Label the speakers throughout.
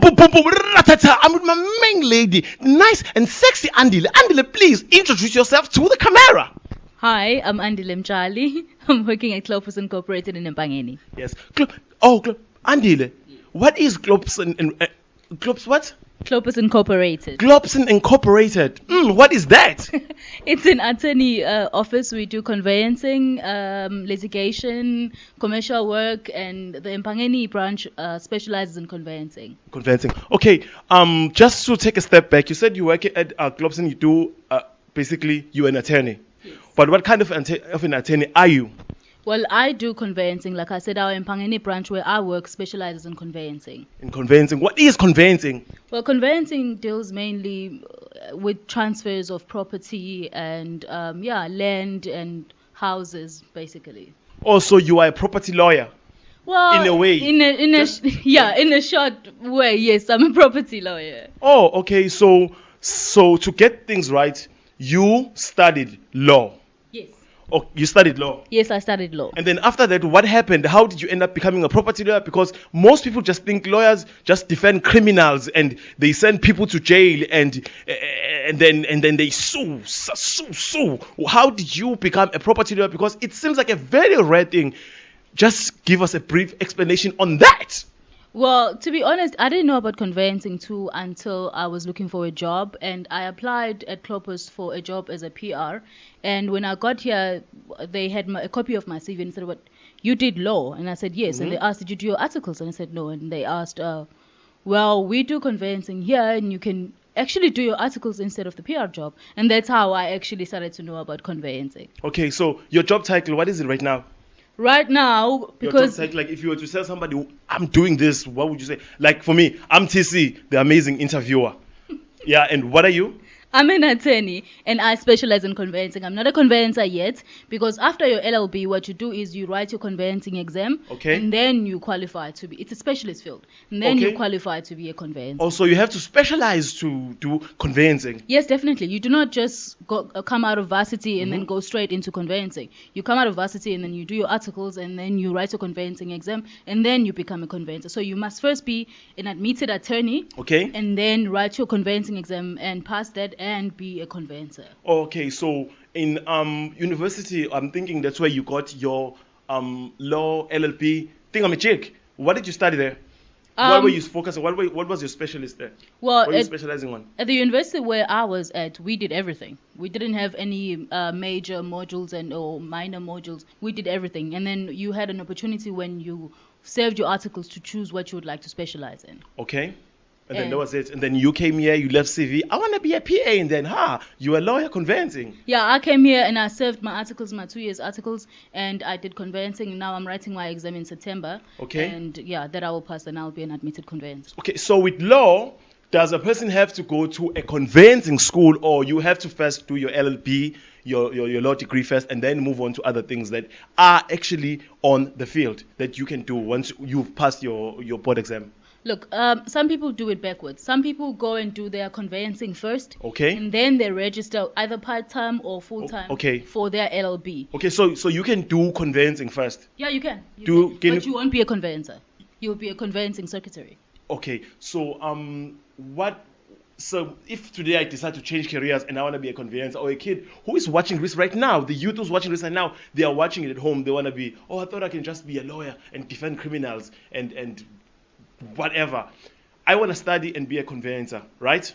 Speaker 1: boom, boom, boom, ratata. I'm with my main lady, nice and sexy Andile. Andile, please introduce yourself to the camera.
Speaker 2: Hi, I'm Andile Mshali. I'm working at Clopus Incorporated in Empangeni.
Speaker 1: Yes. Andile, what is Globson and Globs what?
Speaker 2: Clopus Incorporated.
Speaker 1: Globson Incorporated. What is that?
Speaker 2: It's an attorney office. We do conveyancing, litigation, commercial work, and the Empangeni branch specializes in conveyancing.
Speaker 1: Conveyancing. Okay. Just to take a step back, you said you work at Globson. You do basically you're an attorney.
Speaker 2: Yes.
Speaker 1: But what kind of an attorney are you?
Speaker 2: Well, I do conveyancing. Like I said, our Empangeni branch where I work specializes in conveyancing.
Speaker 1: In conveyancing. What is conveyancing?
Speaker 2: Well, conveyancing deals mainly with transfers of property and land and houses, basically.
Speaker 1: Also, you are a property lawyer.
Speaker 2: Well,
Speaker 1: in a way.
Speaker 2: in a short way, yes, I'm a property lawyer.
Speaker 1: Oh, okay. So to get things right, you studied law.
Speaker 2: Yes.
Speaker 1: Oh, you studied law.
Speaker 2: Yes, I studied law.
Speaker 1: And then after that, what happened? How did you end up becoming a property lawyer? Because most people just think lawyers just defend criminals and they send people to jail and then they sue. How did you become a property lawyer? Because it seems like a very rare thing. Just give us a brief explanation on that.
Speaker 2: Well, to be honest, I didn't know about conveyancing too until I was looking for a job, and I applied at Clopus for a job as a PR. And when I got here, they had a copy of my CV and said, "What, you did law?" And I said, "Yes." And they asked, "Did you do your articles?" And I said, "No." And they asked, "Well, we do conveyancing here, and you can actually do your articles instead of the PR job." And that's how I actually started to know about conveyancing.
Speaker 1: Okay, so your job title, what is it right now?
Speaker 2: Right now, because
Speaker 1: like if you were to tell somebody I'm doing this, what would you say? Like for me, I'm TC, the amazing interviewer. Yeah, and what are you?
Speaker 2: I'm an attorney and I specialize in conveyancing. I'm not a conveyancer yet because after your LLB, what you do is you write your conveyancing exam,
Speaker 1: okay,
Speaker 2: and then you qualify to be. It's a specialist field, and then you qualify to be a conveyancer.
Speaker 1: Also, you have to specialize to do conveyancing.
Speaker 2: Yes, definitely. You do not just come out of varsity and then go straight into conveyancing. You come out of varsity and then you do your articles and then you write your conveyancing exam and then you become a conveyancer. So you must first be an admitted attorney,
Speaker 1: okay, and
Speaker 2: then write your conveyancing exam and pass that and be a conveyancer.
Speaker 1: Okay, so in university, I'm thinking that's where you got your law LLP thingamajig. What did you study there? What were you focusing on? What was your specialist there?
Speaker 2: Well,
Speaker 1: what were you specializing on?
Speaker 2: At the university where I was at, we did everything. We didn't have any major modules or minor modules. We did everything. And then you had an opportunity when you served your articles to choose what you would like to specialize in.
Speaker 1: Okay. And then that was it. And then you came here, you left CV. I want to be a PA. And then, you were a lawyer conveyancing.
Speaker 2: Yeah, I came here and I served my articles, my 2 years articles, and I did conveyancing. And now I'm writing my exam in September.
Speaker 1: Okay.
Speaker 2: And yeah, that I will pass and I'll be an admitted conveyancer.
Speaker 1: Okay, so with law, does a person have to go to a conveyancing school, or you have to first do your LLB, your law degree first, and then move on to other things that are actually on the field that you can do once you've passed your board exam?
Speaker 2: Look, some people do it backwards. Some people go and do their conveyancing first.
Speaker 1: Okay.
Speaker 2: And then they register either part-time or full-time for their LLB.
Speaker 1: Okay, so you can do conveyancing first?
Speaker 2: Yeah, you can. But you won't be a conveyancer. You'll be a conveyancing secretary.
Speaker 1: Okay, so so if today I decide to change careers and I want to be a conveyancer, or a kid who is watching this right now, the youth who's watching this right now, they are watching it at home, they want to be, I thought I can just be a lawyer and defend criminals and whatever. I want to study and be a conveyancer, right?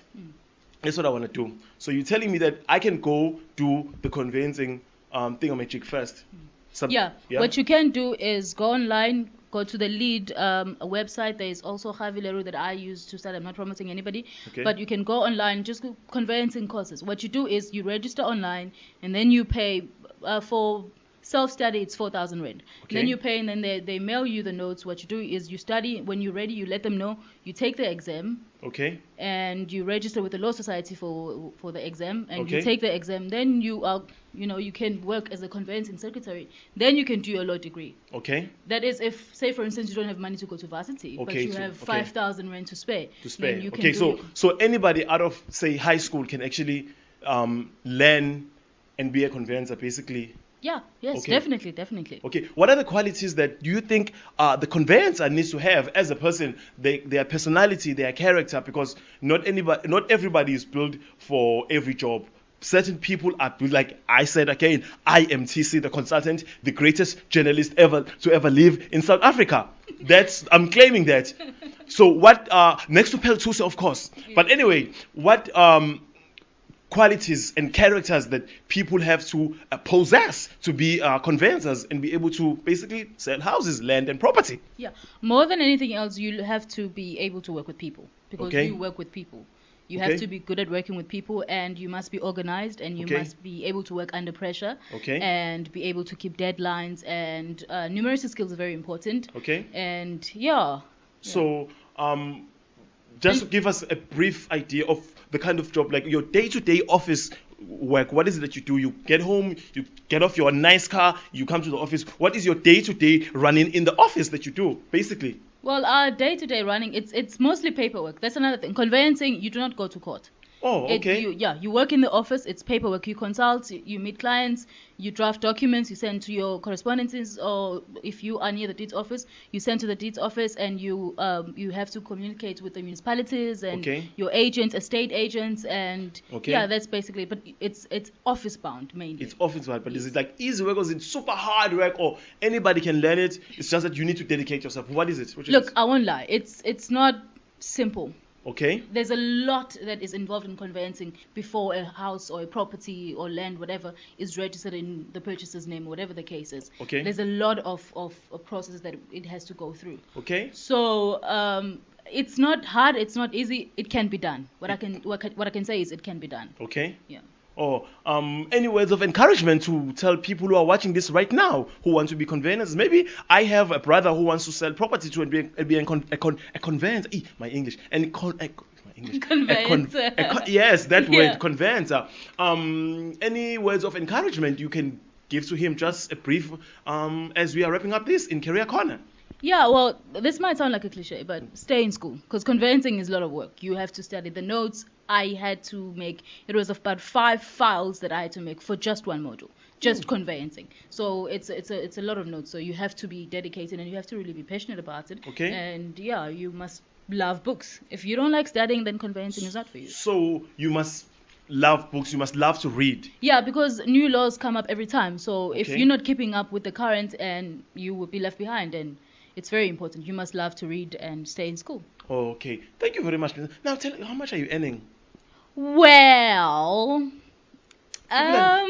Speaker 1: That's what I want to do. So you're telling me that I can go do the conveyancing thingamajig first?
Speaker 2: What you can do is go online, go to the lead website. There is also Javileru that I use to start. I'm not promoting anybody, but you can go online, just go conveyancing courses. What you do is you register online and then you pay for self-study, it's 4,000 rand. Okay. Then you pay and then they mail you the notes. What you do is you study. When you're ready, you let them know. You take the exam.
Speaker 1: Okay.
Speaker 2: And you register with the Law Society for the exam. And you take the exam. Then you are, you can work as a conveyancing secretary. Then you can do your law degree.
Speaker 1: Okay.
Speaker 2: That is if, say for instance, you don't have money to go to varsity, but you have 5,000 rand to spare. Then you can
Speaker 1: so anybody out of, say, high school can actually learn and be a conveyancer, basically.
Speaker 2: Yeah, yes,
Speaker 1: Okay.
Speaker 2: definitely.
Speaker 1: Okay, what are the qualities that you think the conveyancer needs to have as a person? Their personality, their character, because not everybody is built for every job. Certain people are built, like I said again, I am TC, the consultant, the greatest journalist ever to ever live in South Africa. I'm claiming that. So what? Next to Peltusa, of course. But anyway, what qualities and characters that people have to possess to be conveyancers and be able to basically sell houses, land, and property?
Speaker 2: Yeah, more than anything else, you have to be able to work with people because
Speaker 1: Okay.
Speaker 2: you work with people. You
Speaker 1: Okay.
Speaker 2: have to be good at working with people, and you must be organized, and you
Speaker 1: Okay.
Speaker 2: must be able to work under pressure,
Speaker 1: Okay.
Speaker 2: and be able to keep deadlines. And numeracy skills are very important.
Speaker 1: Okay.
Speaker 2: And yeah.
Speaker 1: So, just to give us a brief idea of the kind of job, like your day-to-day office work. What is it that you do? You get home, you get off your nice car, you come to the office. What is your day-to-day running in the office that you do, basically?
Speaker 2: Well, our day-to-day running, it's mostly paperwork. That's another thing. Conveyancing, you do not go to court.
Speaker 1: Oh, okay.
Speaker 2: You work in the office. It's paperwork. You consult. You meet clients. You draft documents. You send to your correspondences, or if you are near the deeds office, you send to the deeds office, and you have to communicate with the municipalities and
Speaker 1: Okay.
Speaker 2: your agents, estate agents, and
Speaker 1: Okay.
Speaker 2: yeah, that's basically. But it's office bound mainly.
Speaker 1: It's office work, but is it like easy work or is it super hard work, or anybody can learn it? It's just that you need to dedicate yourself. What is it? What is
Speaker 2: Look,
Speaker 1: it?
Speaker 2: I won't lie. It's not simple.
Speaker 1: Okay.
Speaker 2: There's a lot that is involved in conveyancing before a house or a property or land, whatever, is registered in the purchaser's name, whatever the case is.
Speaker 1: Okay.
Speaker 2: There's a lot of processes that it has to go through.
Speaker 1: Okay.
Speaker 2: So it's not hard, it's not easy. It can be done. What I can say is it can be done.
Speaker 1: Okay.
Speaker 2: Yeah.
Speaker 1: Or any words of encouragement to tell people who are watching this right now who want to be conveyancers? Maybe I have a brother who wants to sell property to be a conveyancer. My English. My English.
Speaker 2: Conveyancer.
Speaker 1: Yes, that
Speaker 2: Yeah.
Speaker 1: word, conveyancer. Any words of encouragement you can give to him? Just a brief, as we are wrapping up this in Career Corner.
Speaker 2: Yeah, well, this might sound like a cliche, but stay in school because conveyancing is a lot of work. You have to study the notes. I had to make, it was about 5 files that I had to make for just one module, just conveyancing. So it's a lot of notes. So you have to be dedicated and you have to really be passionate about it.
Speaker 1: Okay.
Speaker 2: And yeah, you must love books. If you don't like studying, then conveyancing is not for you.
Speaker 1: So you must love books. You must love to read.
Speaker 2: Yeah, because new laws come up every time. So if
Speaker 1: Okay.
Speaker 2: you're not keeping up with the current, and you will be left behind. And it's very important. You must love to read and stay in school.
Speaker 1: Okay. Thank you very much. Now tell me, how much are you earning?
Speaker 2: Well,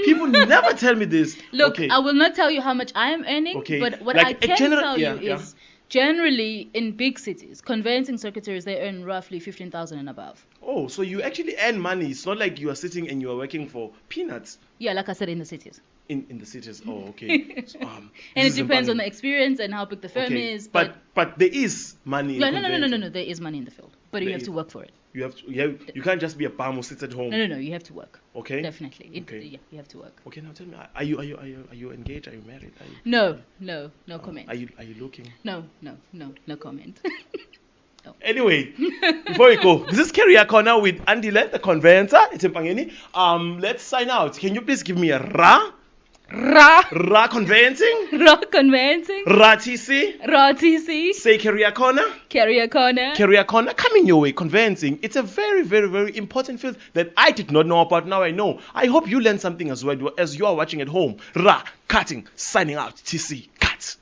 Speaker 1: People never tell me this.
Speaker 2: look,
Speaker 1: Okay.
Speaker 2: I will not tell you how much I am earning,
Speaker 1: Okay.
Speaker 2: but what
Speaker 1: Like
Speaker 2: I
Speaker 1: a
Speaker 2: can
Speaker 1: general-
Speaker 2: tell
Speaker 1: yeah,
Speaker 2: you
Speaker 1: yeah.
Speaker 2: is generally in big cities, conveyancing secretaries, they earn roughly 15,000 and above.
Speaker 1: Oh, so you actually earn money. It's not like you are sitting and you are working for peanuts
Speaker 2: Yeah, like I said, in the cities.
Speaker 1: in the cities. Oh, okay. So,
Speaker 2: And
Speaker 1: this
Speaker 2: it
Speaker 1: is
Speaker 2: depends on
Speaker 1: Empangeni.
Speaker 2: the experience and how big the firm
Speaker 1: Okay.
Speaker 2: is.
Speaker 1: But there is money. In
Speaker 2: no, no,
Speaker 1: conveyancing.
Speaker 2: there is money in the field, but you
Speaker 1: There
Speaker 2: have
Speaker 1: is.
Speaker 2: to work for it.
Speaker 1: You can't just be a bum who sits at home.
Speaker 2: No, you have to work.
Speaker 1: Okay.
Speaker 2: Definitely.
Speaker 1: Okay.
Speaker 2: Yeah, you have to work.
Speaker 1: Okay, now tell me, are you engaged? Are you married? Are you,
Speaker 2: No comment.
Speaker 1: are you looking?
Speaker 2: No comment.
Speaker 1: Anyway, before we go, this is Career Corner with Andile, the conveyancer. It's Empangeni. Let's sign out. Can you please give me a ra? Ra conveyancing?
Speaker 2: Raw conveyancing.
Speaker 1: Ra TC?
Speaker 2: Raw TC.
Speaker 1: Say Career Corner.
Speaker 2: Career Corner.
Speaker 1: Career Corner, coming your way, conveyancing. It's a very, very, very important field that I did not know about. Now I know. I hope you learned something as well as you are watching at home. Ra, cutting, signing out, TC, cut.